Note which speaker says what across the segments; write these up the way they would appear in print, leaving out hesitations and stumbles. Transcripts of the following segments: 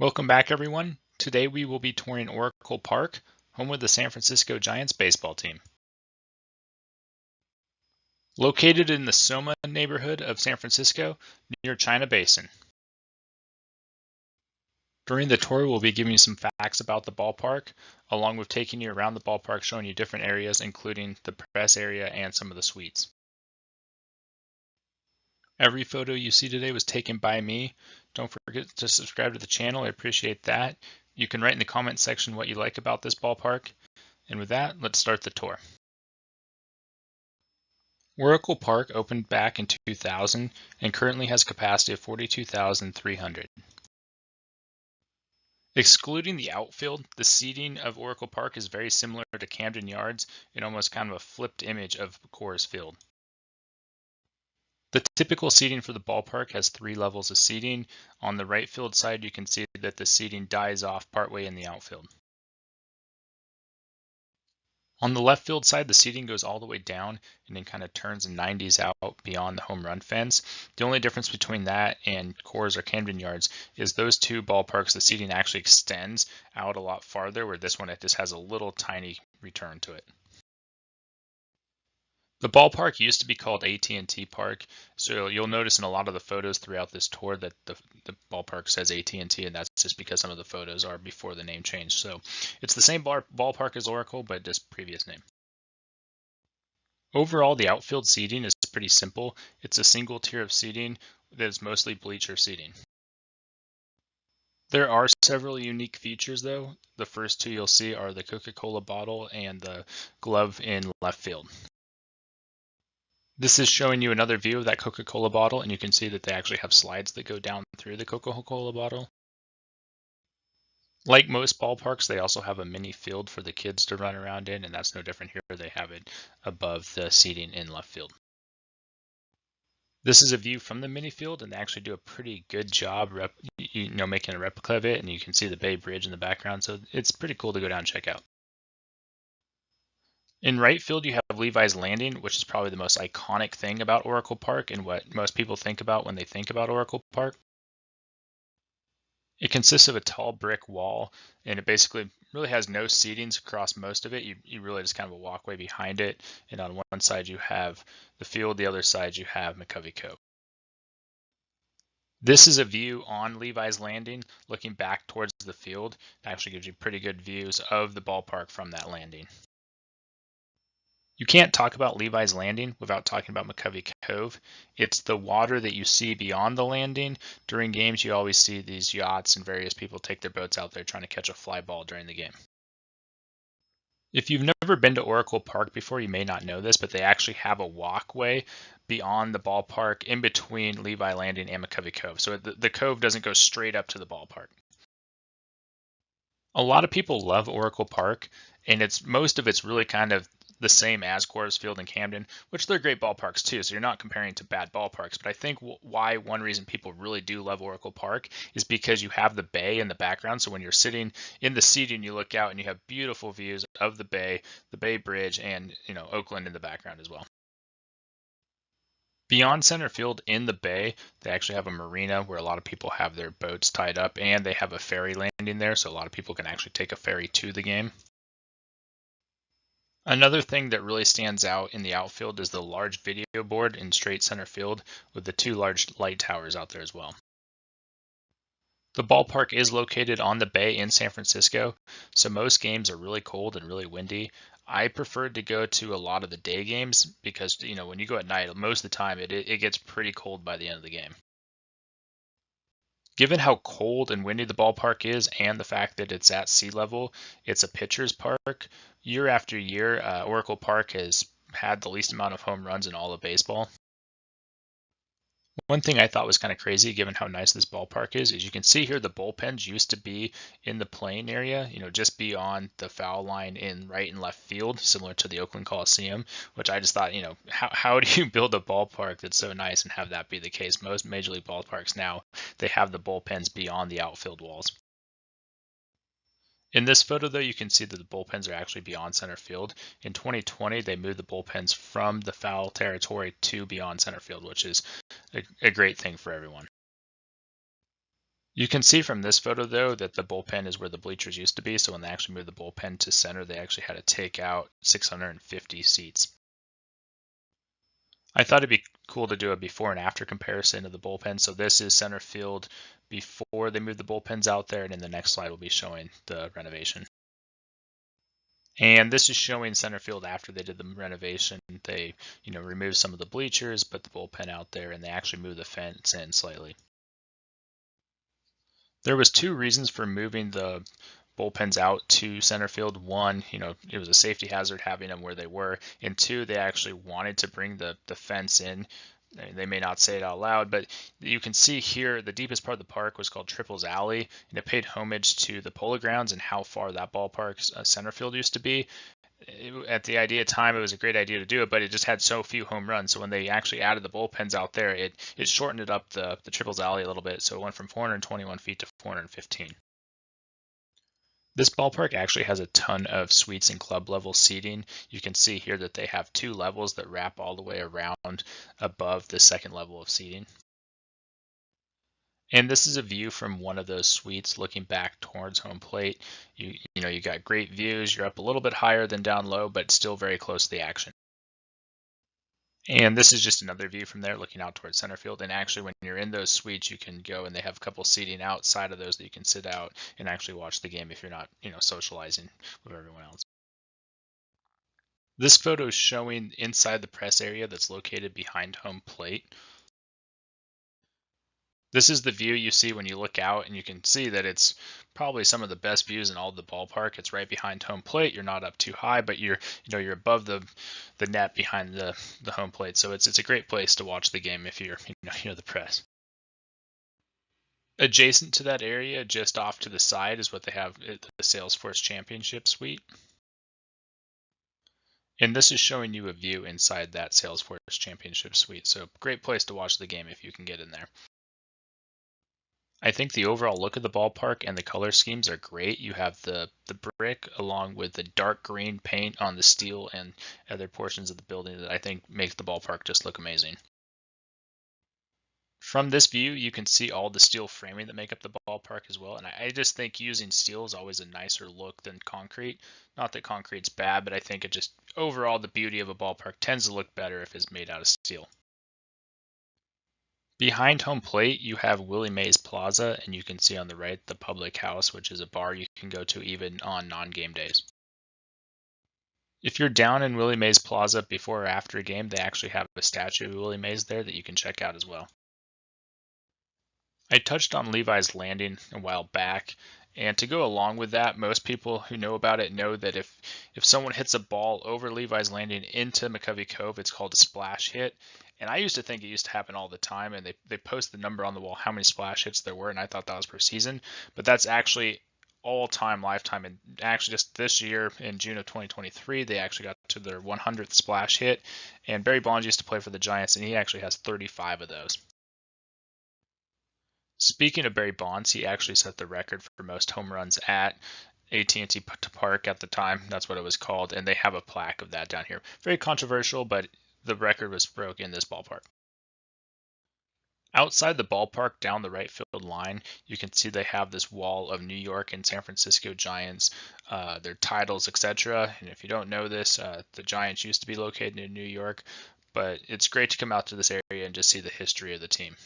Speaker 1: Welcome back, everyone. Today we will be touring Oracle Park, home of the San Francisco Giants baseball team. Located in the Soma neighborhood of San Francisco, near China Basin. During the tour, we'll be giving you some facts about the ballpark, along with taking you around the ballpark, showing you different areas, including the press area and some of the suites. Every photo you see today was taken by me. Don't forget to subscribe to the channel. I appreciate that. You can write in the comment section what you like about this ballpark. And with that, let's start the tour. Oracle Park opened back in 2000 and currently has a capacity of 42,300. Excluding the outfield, the seating of Oracle Park is very similar to Camden Yards in almost kind of a flipped image of Coors Field. The typical seating for the ballpark has 3 levels of seating. On the right field side, you can see that the seating dies off partway in the outfield. On the left field side, the seating goes all the way down and then kind of turns and 90s out beyond the home run fence. The only difference between that and Coors or Camden Yards is those two ballparks, the seating actually extends out a lot farther, where this one, it just has a little tiny return to it. The ballpark used to be called AT&T Park, so you'll notice in a lot of the photos throughout this tour that the ballpark says AT&T, and that's just because some of the photos are before the name change. So it's the same ballpark as Oracle, but just previous name. Overall, the outfield seating is pretty simple. It's a single tier of seating that is mostly bleacher seating. There are several unique features, though. The first two you'll see are the Coca-Cola bottle and the glove in left field. This is showing you another view of that Coca-Cola bottle, and you can see that they actually have slides that go down through the Coca-Cola bottle. Like most ballparks, they also have a mini field for the kids to run around in, and that's no different here. They have it above the seating in left field. This is a view from the mini field, and they actually do a pretty good job making a replica of it, and you can see the Bay Bridge in the background, so it's pretty cool to go down and check out. In right field, you have Levi's Landing, which is probably the most iconic thing about Oracle Park and what most people think about when they think about Oracle Park. It consists of a tall brick wall, and it basically really has no seatings across most of it. You really just kind of a walkway behind it, and on one side you have the field, the other side you have McCovey Cove. This is a view on Levi's Landing, looking back towards the field. It actually gives you pretty good views of the ballpark from that landing. You can't talk about Levi's Landing without talking about McCovey Cove. It's the water that you see beyond the landing. During games, you always see these yachts and various people take their boats out there trying to catch a fly ball during the game. If you've never been to Oracle Park before, you may not know this, but they actually have a walkway beyond the ballpark in between Levi Landing and McCovey Cove. So the cove doesn't go straight up to the ballpark. A lot of people love Oracle Park, and most of it's really kind of the same as Coors Field and Camden, which they're great ballparks too. So you're not comparing to bad ballparks. But I think why one reason people really do love Oracle Park is because you have the bay in the background. So when you're sitting in the seating, you look out and you have beautiful views of the Bay Bridge, and Oakland in the background as well. Beyond center field in the bay, they actually have a marina where a lot of people have their boats tied up, and they have a ferry landing there, so a lot of people can actually take a ferry to the game. Another thing that really stands out in the outfield is the large video board in straight center field with the 2 large light towers out there as well. The ballpark is located on the bay in San Francisco, so most games are really cold and really windy. I preferred to go to a lot of the day games because, when you go at night, most of the time it gets pretty cold by the end of the game. Given how cold and windy the ballpark is and the fact that it's at sea level, it's a pitcher's park. Year after year, Oracle Park has had the least amount of home runs in all of baseball. One thing I thought was kind of crazy, given how nice this ballpark is you can see here the bullpens used to be in the playing area, just beyond the foul line in right and left field, similar to the Oakland Coliseum, which I just thought, how do you build a ballpark that's so nice and have that be the case? Most Major League ballparks now, they have the bullpens beyond the outfield walls. In this photo, though, you can see that the bullpens are actually beyond center field. In 2020, they moved the bullpens from the foul territory to beyond center field, which is a great thing for everyone. You can see from this photo, though, that the bullpen is where the bleachers used to be. So when they actually moved the bullpen to center, they actually had to take out 650 seats. I thought it'd be cool to do a before and after comparison of the bullpen. So this is center field before they moved the bullpens out there, and in the next slide we'll be showing the renovation. And this is showing center field after they did the renovation. They, removed some of the bleachers, put the bullpen out there, and they actually moved the fence in slightly. There was two reasons for moving the bullpens out to center field. One, it was a safety hazard having them where they were, and two, they actually wanted to bring the fence in. They may not say it out loud, but you can see here the deepest part of the park was called Triples Alley, and it paid homage to the Polo Grounds and how far that ballpark's center field used to be. At the idea time, it was a great idea to do it, but it just had so few home runs. So when they actually added the bullpens out there, it shortened it up the Triples Alley a little bit. So it went from 421 feet to 415. This ballpark actually has a ton of suites and club level seating. You can see here that they have two levels that wrap all the way around above the second level of seating. And this is a view from one of those suites looking back towards home plate. You got great views. You're up a little bit higher than down low, but still very close to the action. And this is just another view from there looking out towards center field. And actually, when you're in those suites, you can go and they have a couple seating outside of those that you can sit out and actually watch the game if you're not, socializing with everyone else. This photo is showing inside the press area that's located behind home plate. This is the view you see when you look out, and you can see that it's probably some of the best views in all of the ballpark. It's right behind home plate. You're not up too high, but you're above the net behind the home plate. So it's a great place to watch the game if you're the press. Adjacent to that area, just off to the side, is what they have the Salesforce Championship Suite. And this is showing you a view inside that Salesforce Championship Suite. So great place to watch the game if you can get in there. I think the overall look of the ballpark and the color schemes are great. You have the brick along with the dark green paint on the steel and other portions of the building that I think make the ballpark just look amazing. From this view, you can see all the steel framing that make up the ballpark as well. And I just think using steel is always a nicer look than concrete. Not that concrete's bad, but I think it just overall the beauty of a ballpark tends to look better if it's made out of steel. Behind home plate, you have Willie Mays Plaza, and you can see on the right the Public House, which is a bar you can go to even on non-game days. If you're down in Willie Mays Plaza before or after a game, they actually have a statue of Willie Mays there that you can check out as well. I touched on Levi's Landing a while back, and to go along with that, most people who know about it know that if someone hits a ball over Levi's Landing into McCovey Cove, it's called a splash hit. And I used to think it used to happen all the time, and they post the number on the wall how many splash hits there were, and I thought that was per season, but that's actually all-time lifetime. And actually just this year in June of 2023, they actually got to their 100th splash hit, and Barry Bonds used to play for the Giants, and he actually has 35 of those. Speaking of Barry Bonds, he actually set the record for most home runs at AT&T Park at the time. That's what it was called, and they have a plaque of that down here. Very controversial, but the record was broke in this ballpark. Outside the ballpark, down the right field line, you can see they have this wall of New York and San Francisco Giants, their titles, etc. And if you don't know this, the Giants used to be located in New York, but it's great to come out to this area and just see the history of the team.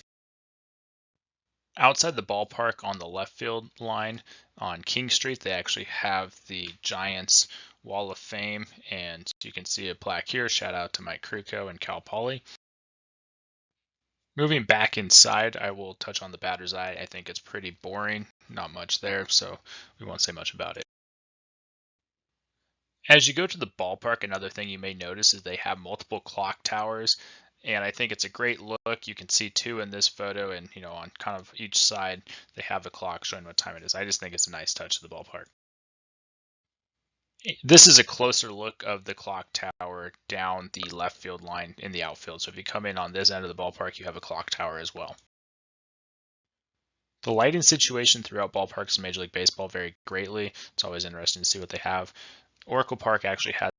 Speaker 1: Outside the ballpark on the left field line on King Street, they actually have the Giants Wall of Fame, and you can see a plaque here. Shout out to Mike Krukow and Cal Poly. Moving back inside, I will touch on the batter's eye. I think it's pretty boring, not much there, so we won't say much about it. As you go to the ballpark, another thing you may notice is they have multiple clock towers, and I think it's a great look. You can see two in this photo, and on kind of each side they have a clock showing what time it is. I just think it's a nice touch to the ballpark. This is a closer look of the clock tower down the left field line in the outfield. So if you come in on this end of the ballpark, you have a clock tower as well. The lighting situation throughout ballparks in Major League Baseball vary greatly. It's always interesting to see what they have. Oracle Park actually has